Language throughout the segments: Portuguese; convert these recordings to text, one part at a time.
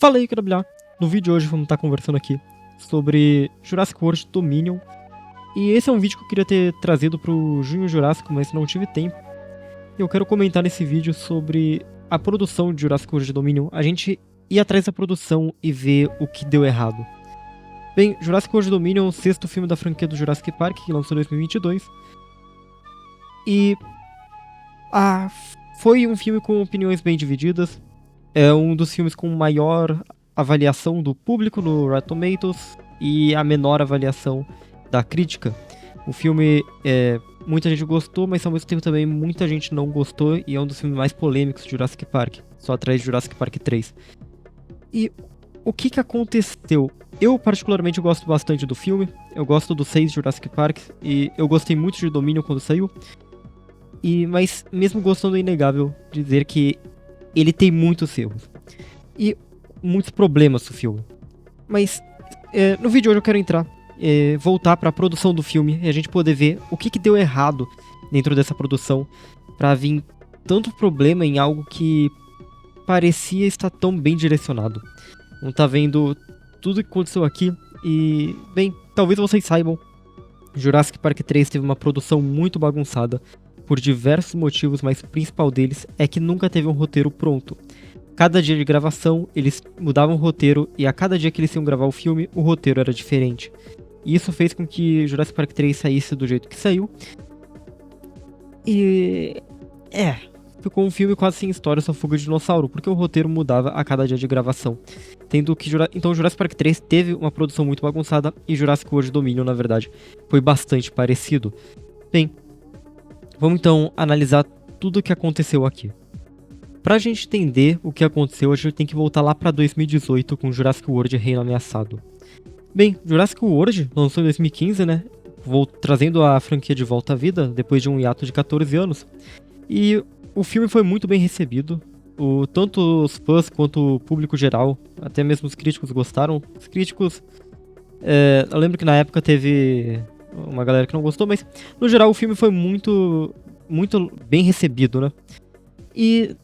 Fala aí, KWA. No vídeo de hoje vamos estar conversando aqui sobre Jurassic World Dominion. E esse é um vídeo que eu queria ter trazido pro Junho Jurássico, mas não tive tempo. E eu quero comentar nesse vídeo sobre a produção de Jurassic World Dominion. A gente ir atrás da produção e ver o que deu errado. Bem, Jurassic World Dominion é o sexto filme da franquia do Jurassic Park, que lançou em 2022. E foi um filme com opiniões bem divididas. É um dos filmes com maior avaliação do público no Rotten Tomatoes e a menor avaliação da crítica. O filme, muita gente gostou, mas ao mesmo tempo também muita gente não gostou, e é um dos filmes mais polêmicos de Jurassic Park, só atrás de Jurassic Park 3. E o que aconteceu? Eu particularmente gosto bastante do filme, eu gosto dos 6 Jurassic Park, e eu gostei muito de Dominion quando saiu. Mas mesmo gostando, é inegável dizer que ele tem muitos erros e muitos problemas do filme. Mas no vídeo de hoje eu quero voltar para a produção do filme e a gente poder ver o que deu errado dentro dessa produção para vir tanto problema em algo que parecia estar tão bem direcionado. Não tá vendo tudo que aconteceu aqui e, bem, talvez vocês saibam, Jurassic Park 3 teve uma produção muito bagunçada por diversos motivos, mas o principal deles é que nunca teve um roteiro pronto. Cada dia de gravação, eles mudavam o roteiro, e a cada dia que eles iam gravar o filme, o roteiro era diferente. E isso fez com que Jurassic Park 3 saísse do jeito que saiu. E... ficou um filme quase sem história, só fuga de dinossauro, porque o roteiro mudava a cada dia de gravação. Então Jurassic Park 3 teve uma produção muito bagunçada, e Jurassic World Dominion, na verdade, foi bastante parecido. Bem, vamos então analisar tudo o que aconteceu aqui. Pra gente entender o que aconteceu, a gente tem que voltar lá pra 2018 com Jurassic World Reino Ameaçado. Bem, Jurassic World lançou em 2015, né? Trazendo a franquia de volta à vida, depois de um hiato de 14 anos. E o filme foi muito bem recebido. Tanto os fãs quanto o público geral, até mesmo os críticos gostaram. Os críticos... eu lembro que na época teve uma galera que não gostou, mas no geral o filme foi muito bem recebido, né? E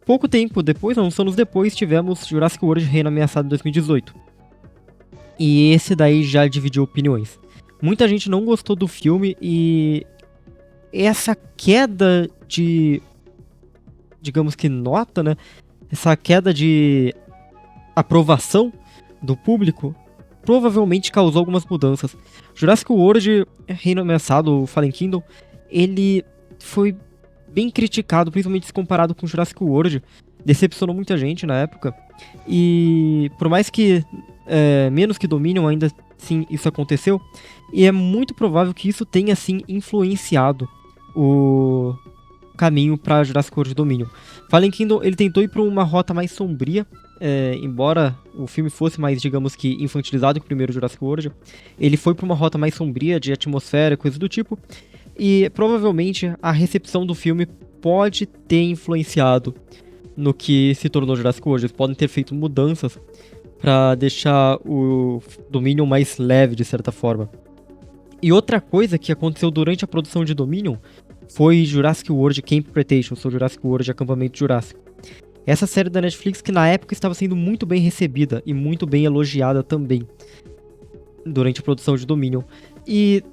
pouco tempo depois, uns anos depois, tivemos Jurassic World Reino Ameaçado em 2018. E esse daí já dividiu opiniões. Muita gente não gostou do filme, e essa queda de, digamos que nota, né? Essa queda de aprovação do público provavelmente causou algumas mudanças. Jurassic World Reino Ameaçado, o Fallen Kingdom, ele foi bem criticado, principalmente se comparado com Jurassic World. Decepcionou muita gente na época. E por mais que menos que Dominion, ainda sim isso aconteceu. E é muito provável que isso tenha sim influenciado o caminho para Jurassic World Dominion. Fallen Kingdom, ele tentou ir para uma rota mais sombria. Embora o filme fosse mais, digamos que, infantilizado que o primeiro Jurassic World, ele foi para uma rota mais sombria, de atmosfera, coisa do tipo. E provavelmente a recepção do filme pode ter influenciado no que se tornou Jurassic World. Eles podem ter feito mudanças para deixar o Dominion mais leve, de certa forma. E outra coisa que aconteceu durante a produção de Dominion foi Jurassic World Camp Cretaceous, ou Jurassic World Acampamento Jurássico. Essa série da Netflix que na época estava sendo muito bem recebida e muito bem elogiada também durante a produção de Dominion. E,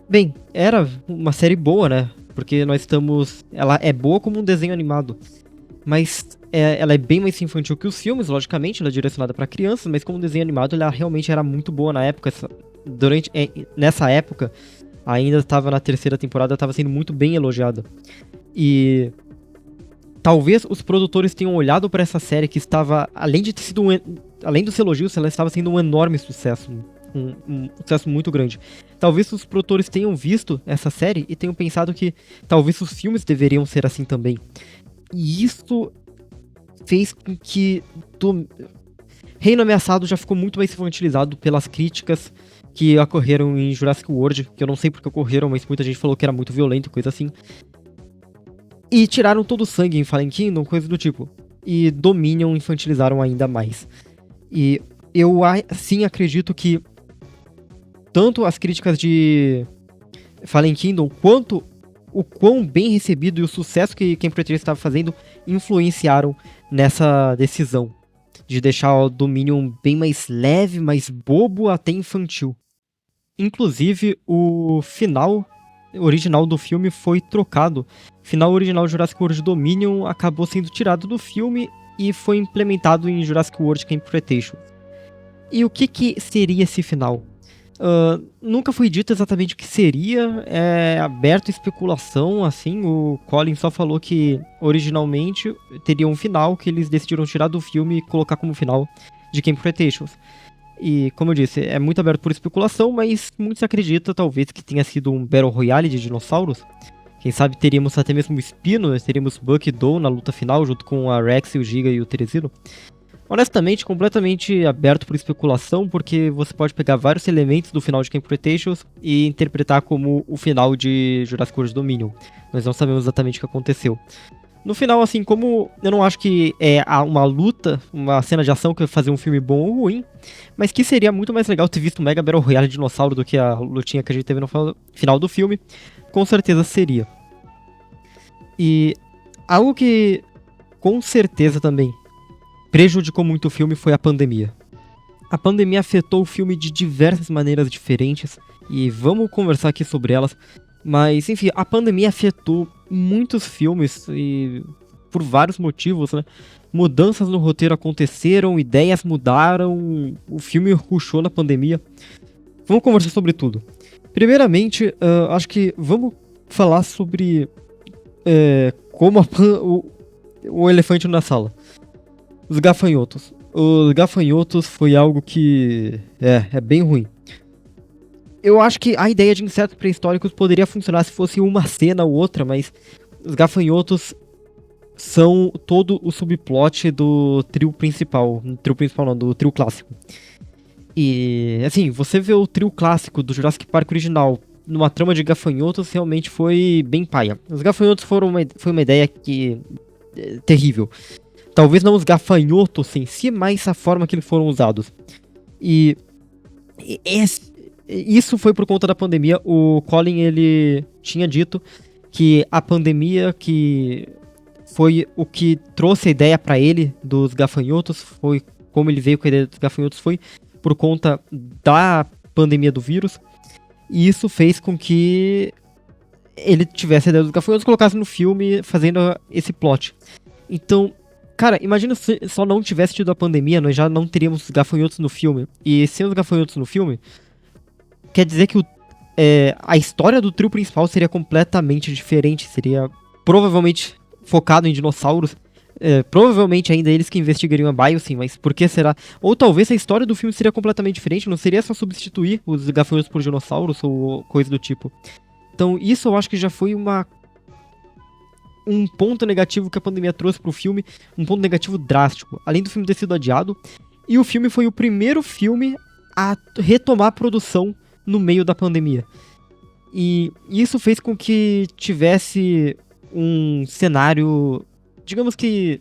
bem, era uma série boa, né? Porque ela é boa como um desenho animado, mas ela é bem mais infantil que os filmes, logicamente, ela é direcionada para crianças, mas como desenho animado ela realmente era muito boa na época. Nessa época, ainda estava na terceira temporada, estava sendo muito bem elogiada. E talvez os produtores tenham olhado para essa série que estava, além dos elogios, ela estava sendo um enorme sucesso, um sucesso muito grande. Talvez os produtores tenham visto essa série e tenham pensado que talvez os filmes deveriam ser assim também. E isso fez com que Reino Ameaçado já ficou muito mais infantilizado pelas críticas que ocorreram em Jurassic World, que eu não sei porque ocorreram, mas muita gente falou que era muito violento, coisa assim. E tiraram todo o sangue em Fallen Kingdom, coisa do tipo. E Dominion infantilizaram ainda mais. E eu sim acredito que tanto as críticas de Fallen Kingdom quanto o quão bem recebido e o sucesso que Camp Cretaceous estava fazendo influenciaram nessa decisão. de deixar o Dominion bem mais leve, mais bobo, até infantil. Inclusive, o final original do filme foi trocado. O final original de Jurassic World Dominion acabou sendo tirado do filme e foi implementado em Jurassic World Camp Cretaceous. E o que seria esse final? Nunca foi dito exatamente o que seria, é aberto a especulação, assim, o Colin só falou que originalmente teria um final que eles decidiram tirar do filme e colocar como final de Camp Cretaceous. E, como eu disse, é muito aberto por especulação, mas muitos acreditam talvez que tenha sido um Battle Royale de dinossauros. Quem sabe teríamos até mesmo o Spino, teríamos Buck e Dole na luta final, junto com a Rex, o Giga e o Teresino. Honestamente, completamente aberto por especulação, porque você pode pegar vários elementos do final de Camp Cretaceous e interpretar como o final de Jurassic World Dominion. Nós não sabemos exatamente o que aconteceu. No final, assim, como eu não acho que é uma luta, uma cena de ação que vai fazer um filme bom ou ruim, mas que seria muito mais legal ter visto o Mega Battle Royale de dinossauro do que a lutinha que a gente teve no final do filme, com certeza seria. E algo que com certeza também prejudicou muito o filme foi a pandemia. A pandemia afetou o filme de diversas maneiras diferentes, e vamos conversar aqui sobre elas. Mas, enfim, a pandemia afetou muitos filmes, e por vários motivos, né? Mudanças no roteiro aconteceram, ideias mudaram, o filme rushou na pandemia. Vamos conversar sobre tudo. Primeiramente, acho que vamos falar sobre como o elefante na sala. Os gafanhotos. Os gafanhotos foi algo que é bem ruim. Eu acho que a ideia de insetos pré-históricos poderia funcionar se fosse uma cena ou outra, mas os gafanhotos são todo o subplot do trio principal. Trio principal não, do trio clássico. E, assim, você vê o trio clássico do Jurassic Park original numa trama de gafanhotos realmente foi bem paia. Os gafanhotos foi uma ideia que terrível. Talvez não os gafanhotos em si, mas a forma que eles foram usados. E isso foi por conta da pandemia. O Colin, ele tinha dito que a pandemia que foi o que trouxe a ideia pra ele dos gafanhotos, foi como ele veio com a ideia dos gafanhotos, foi por conta da pandemia do vírus. E isso fez com que ele tivesse a ideia dos gafanhotos e colocasse no filme fazendo esse plot. Então, cara, imagina se só não tivesse tido a pandemia, nós já não teríamos gafanhotos no filme. E sem os gafanhotos no filme, quer dizer que a história do trio principal seria completamente diferente. Seria provavelmente focado em dinossauros. Provavelmente ainda eles que investigariam a Biosyn, mas por que será? Ou talvez a história do filme seria completamente diferente, não seria só substituir os gafanhotos por dinossauros ou coisa do tipo. Então isso eu acho que já foi um ponto negativo que a pandemia trouxe pro filme, um ponto negativo drástico. Além do filme ter sido adiado, e o filme foi o primeiro filme a retomar a produção no meio da pandemia. E isso fez com que tivesse um cenário, digamos que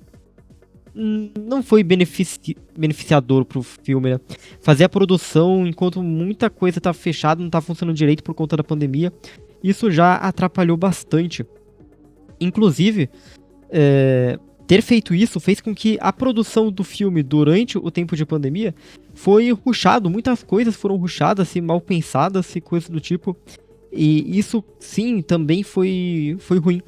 não foi beneficiador pro filme, né? Fazer a produção enquanto muita coisa estava fechada, não estava funcionando direito por conta da pandemia, isso já atrapalhou bastante. Inclusive, ter feito isso fez com que a produção do filme durante o tempo de pandemia foi rushado, muitas coisas foram rushadas, mal pensadas e coisas do tipo, e isso sim também foi ruim.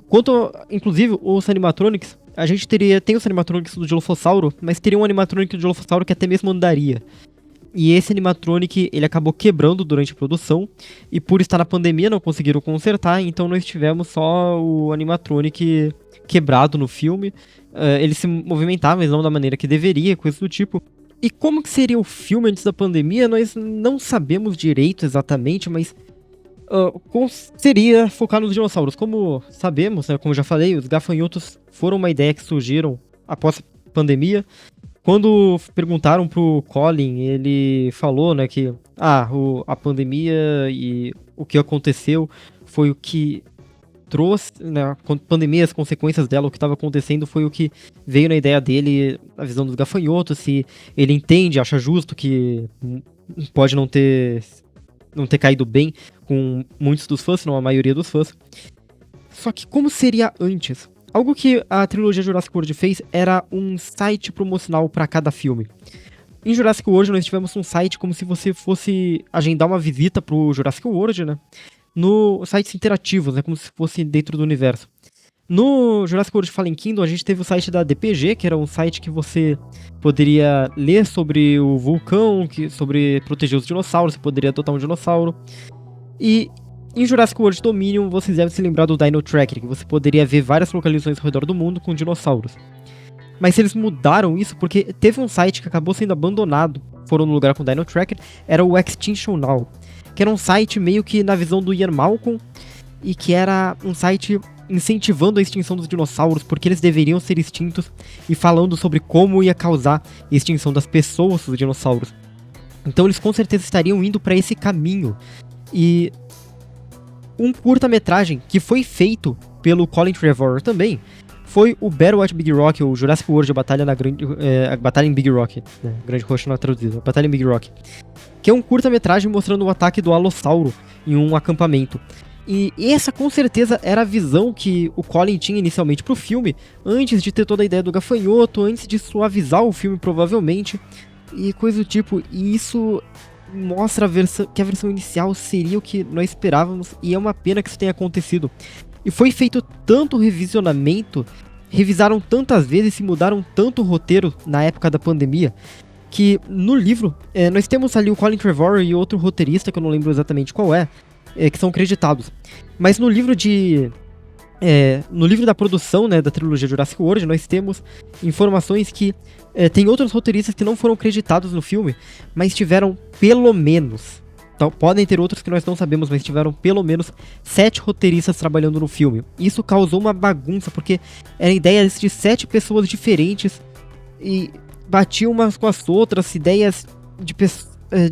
Quanto, inclusive, os animatronics, a gente tem os animatronics do Dilophosauro, mas teria um animatronic do Dilophosauro que até mesmo andaria. E esse animatronic, ele acabou quebrando durante a produção, e por estar na pandemia não conseguiram consertar, então nós tivemos só o animatronic quebrado no filme. Ele se movimentava, mas não da maneira que deveria, coisa do tipo. E como que seria o filme antes da pandemia, nós não sabemos direito exatamente, mas seria focar nos dinossauros. Como sabemos, né, como já falei, os gafanhotos foram uma ideia que surgiram após a pandemia. Quando perguntaram pro Colin, ele falou, né, que a pandemia e o que aconteceu foi o que trouxe, né, a pandemia, as consequências dela, o que estava acontecendo foi o que veio na ideia dele, a visão dos gafanhotos, se ele entende, acha justo que pode não ter caído bem com muitos dos fãs, não a maioria dos fãs. Só que como seria antes? Algo que a trilogia Jurassic World fez era um site promocional para cada filme. Em Jurassic World nós tivemos um site como se você fosse agendar uma visita pro Jurassic World, né? No sites interativos, né? Como se fosse dentro do universo. No Jurassic World Fallen Kingdom a gente teve o site da DPG, que era um site que você poderia ler sobre o vulcão, sobre proteger os dinossauros, você poderia adotar um dinossauro. E em Jurassic World Dominion vocês devem se lembrar do Dino Tracker, que você poderia ver várias localizações ao redor do mundo com dinossauros. Mas eles mudaram isso porque teve um site que acabou sendo abandonado, foram no lugar com o Dino Tracker, era o Extinction Now, que era um site meio que na visão do Ian Malcolm, e que era um site incentivando a extinção dos dinossauros, porque eles deveriam ser extintos, e falando sobre como ia causar a extinção das pessoas, dos dinossauros. Então eles com certeza estariam indo para esse caminho. E um curta-metragem que foi feito pelo Colin Trevorrow também foi o Battle at Big Rock, ou Jurassic World, a Batalha em Big Rock, né? Grande Roxo não é traduzido, a Batalha em Big Rock, que é um curta-metragem mostrando o ataque do Alossauro em um acampamento. E essa com certeza era a visão que o Colin tinha inicialmente pro filme, antes de ter toda a ideia do gafanhoto, antes de suavizar o filme provavelmente, e coisa do tipo. E isso mostra que a versão inicial seria o que nós esperávamos, e é uma pena que isso tenha acontecido. E foi feito tanto revisionamento, revisaram tantas vezes e mudaram tanto o roteiro na época da pandemia, que no livro, nós temos ali o Colin Trevorrow e outro roteirista, que eu não lembro exatamente qual que são creditados. Mas no livro da produção, né, da trilogia Jurassic World, nós temos informações que tem outros roteiristas que não foram creditados no filme, mas tiveram pelo menos... Então, podem ter outros que nós não sabemos, mas tiveram pelo menos 7 roteiristas trabalhando no filme. Isso causou uma bagunça, porque eram ideias de 7 pessoas diferentes e batiam umas com as outras, ideias de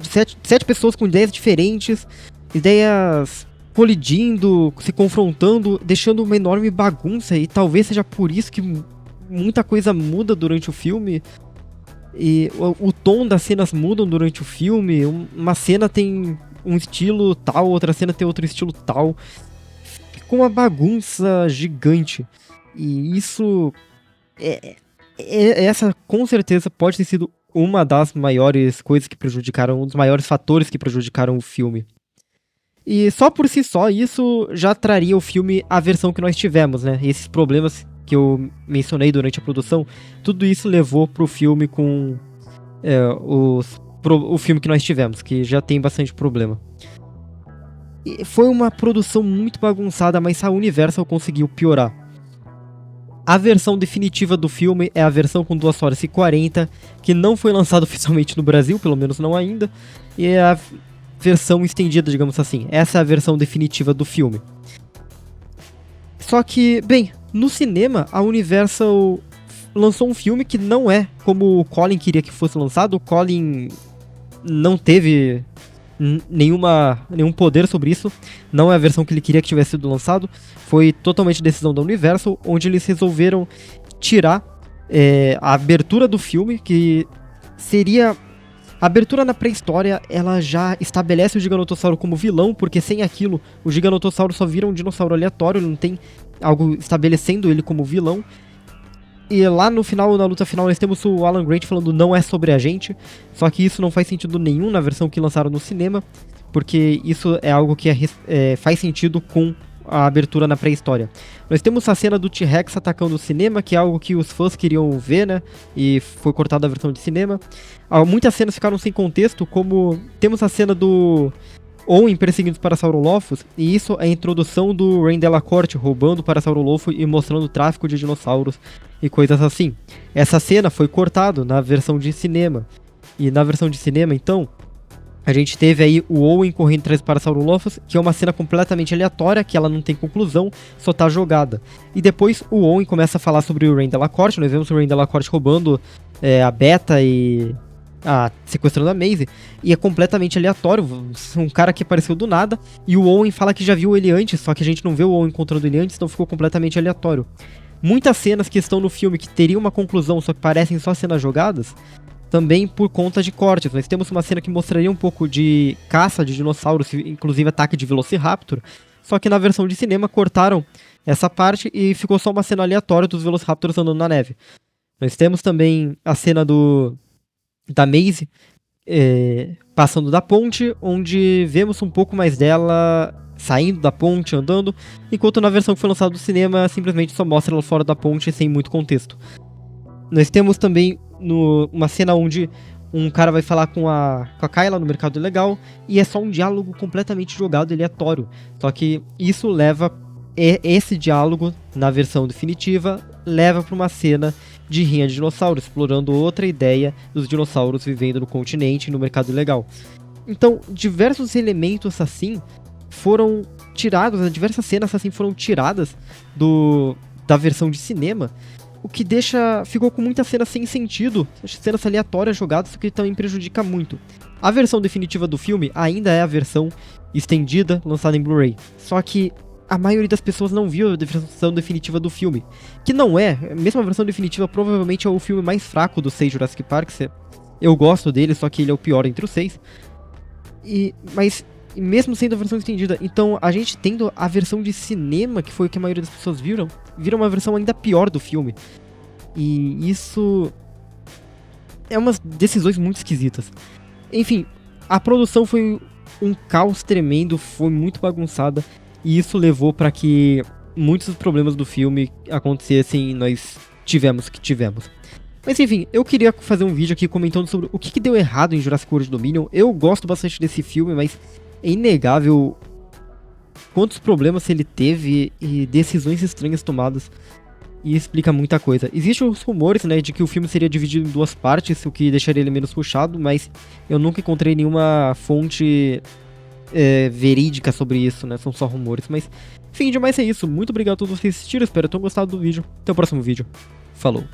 7 pessoas com ideias diferentes, ideias colidindo, se confrontando, deixando uma enorme bagunça, e talvez seja por isso que muita coisa muda durante o filme. E o tom das cenas mudam durante o filme. Uma cena tem um estilo tal, outra cena tem outro estilo tal. Fica uma bagunça gigante. E isso... essa com certeza pode ter sido uma das maiores coisas que prejudicaram, um dos maiores fatores que prejudicaram o filme. E só por si só, isso já traria o filme à versão que nós tivemos, né? E esses problemas que eu mencionei durante a produção, tudo isso levou pro filme com o filme que nós tivemos, que já tem bastante problema. E foi uma produção muito bagunçada, mas a Universal conseguiu piorar. A versão definitiva do filme é a versão com 2 horas e 40, que não foi lançada oficialmente no Brasil, pelo menos não ainda, e é a versão estendida, digamos assim. Essa é a versão definitiva do filme. Só que, bem, no cinema, a Universal lançou um filme que não é como o Colin queria que fosse lançado. O Colin não teve nenhum poder sobre isso. Não é a versão que ele queria que tivesse sido lançado. Foi totalmente decisão da Universal, onde eles resolveram tirar a abertura do filme, que seria... A abertura na pré-história, ela já estabelece o Giganotossauro como vilão, porque sem aquilo, o Giganotossauro só vira um dinossauro aleatório, não tem algo estabelecendo ele como vilão. E lá no final, na luta final, nós temos o Alan Grant falando não é sobre a gente, só que isso não faz sentido nenhum na versão que lançaram no cinema, porque isso é algo que faz sentido com a abertura na pré-história. Nós temos a cena do T-Rex atacando o cinema, que é algo que os fãs queriam ver, né? E foi cortada a versão de cinema. Muitas cenas ficaram sem contexto, como temos a cena do Owen perseguindo os Parasaurolophus, e isso é a introdução do Rain Delacorte roubando o Parasaurolophus e mostrando o tráfico de dinossauros e coisas assim. Essa cena foi cortada na versão de cinema. E na versão de cinema, então, a gente teve aí o Owen correndo atrás do Parasaurolophus, que é uma cena completamente aleatória, que ela não tem conclusão, só tá jogada. E depois o Owen começa a falar sobre o Rain Delacorte, nós vemos o Rain Delacorte roubando a Beta e sequestrando a Maisie, e é completamente aleatório, um cara que apareceu do nada, e o Owen fala que já viu ele antes, só que a gente não vê o Owen encontrando ele antes, então ficou completamente aleatório. Muitas cenas que estão no filme que teriam uma conclusão, só que parecem só cenas jogadas, também por conta de cortes. Nós temos uma cena que mostraria um pouco de caça de dinossauros, inclusive ataque de Velociraptor, só que na versão de cinema cortaram essa parte e ficou só uma cena aleatória dos Velociraptors andando na neve. Nós temos também a cena da Maisie passando da ponte, onde vemos um pouco mais dela saindo da ponte, andando, enquanto na versão que foi lançada do cinema simplesmente só mostra ela fora da ponte sem muito contexto. Nós temos também uma cena onde um cara vai falar com a Kyla no mercado ilegal e é só um diálogo completamente jogado, aleatório. Só que isso leva, esse diálogo na versão definitiva, leva para uma cena de rinha de dinossauro, explorando outra ideia dos dinossauros vivendo no continente e no mercado ilegal. Então, diversos elementos assim foram tirados, né? Diversas cenas assim foram tiradas da versão de cinema, o que ficou com muitas cenas sem sentido, cenas aleatórias jogadas, o que também prejudica muito. A versão definitiva do filme ainda é a versão estendida, lançada em Blu-ray, só que a maioria das pessoas não viu a versão definitiva do filme, que não é, mesmo a versão definitiva provavelmente é o filme mais fraco dos 6 Jurassic Park. Eu gosto dele, só que ele é o pior entre os 6, mas mesmo sendo a versão estendida, então a gente tendo a versão de cinema, que foi o que a maioria das pessoas viram uma versão ainda pior do filme. E isso é umas decisões muito esquisitas. Enfim, a produção foi um caos tremendo, foi muito bagunçada, e isso levou para que muitos dos problemas do filme acontecessem e nós tivemos o que tivemos. Mas enfim, eu queria fazer um vídeo aqui comentando sobre o que deu errado em Jurassic World Dominion. Eu gosto bastante desse filme, mas é inegável quantos problemas ele teve e decisões estranhas tomadas, e explica muita coisa. Existem os rumores, né, de que o filme seria dividido em 2 partes, o que deixaria ele menos puxado, mas eu nunca encontrei nenhuma fonte verídica sobre isso, né, são só rumores. Mas enfim, demais é isso. Muito obrigado a todos vocês que assistiram, espero que tenham gostado do vídeo. Até o próximo vídeo. Falou!